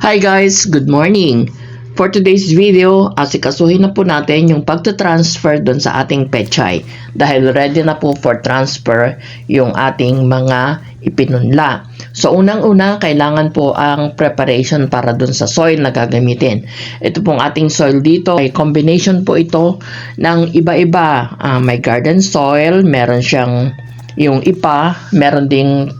Hi guys, good morning. For today's video, asikasuhin na po natin yung pagta-transfer doon sa ating pechay dahil ready na po for transfer yung ating mga ipinunla. So unang-una, kailangan po ang preparation para doon sa soil na gagamitin. Ito pong ating soil dito ay combination po ito ng iba-iba. May garden soil, meron siyang yung ipa, meron ding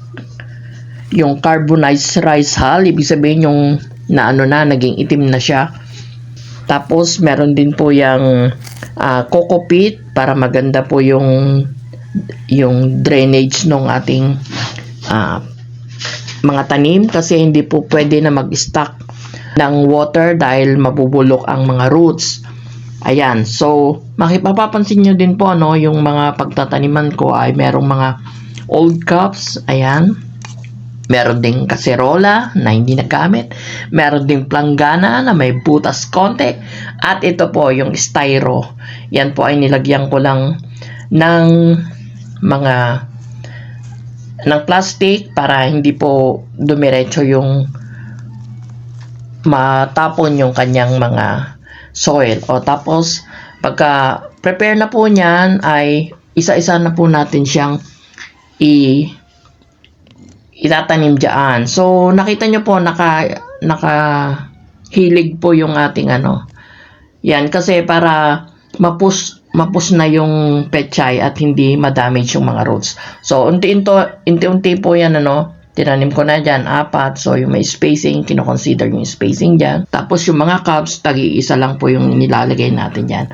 yung carbonized rice hull, ibig sabihin yung naging itim na siya. Tapos meron din po yung coco peat para maganda po yung drainage ng ating mga tanim, kasi hindi po pwede na mag-stock ng water dahil mabubulok ang mga roots. Ayan, so mapapansin nyo din po yung mga pagtataniman ko ay merong mga old cups, ayan. Meron ding kaserola na hindi nagamit. Meron ding planggana na may butas konti. At ito po yung styro. Yan po ay nilagyan ko lang ng plastic para hindi po dumiretso yung matapon yung kanyang mga soil. O tapos pagka prepare na po niyan ay isa-isa na po natin siyang itatanim dyan. So, nakita nyo po, nakahilig po yung ating Yan, kasi para mapus na yung pechay at hindi ma-damage yung mga roots. So, unti-unti po yan, tinanim ko na dyan, 4. So, yung may spacing, kino-consider yung spacing dyan. Tapos, yung mga cups, tagi-isa lang po yung nilalagay natin dyan.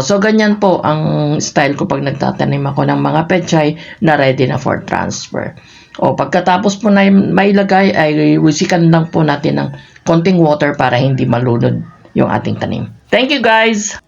So, ganyan po ang style ko pag nagtatanim ako ng mga pechay na ready na for transfer. Pagkatapos po na mailagay ay wisikan lang po natin ng konting water para hindi malunod yung ating tanim. Thank you guys!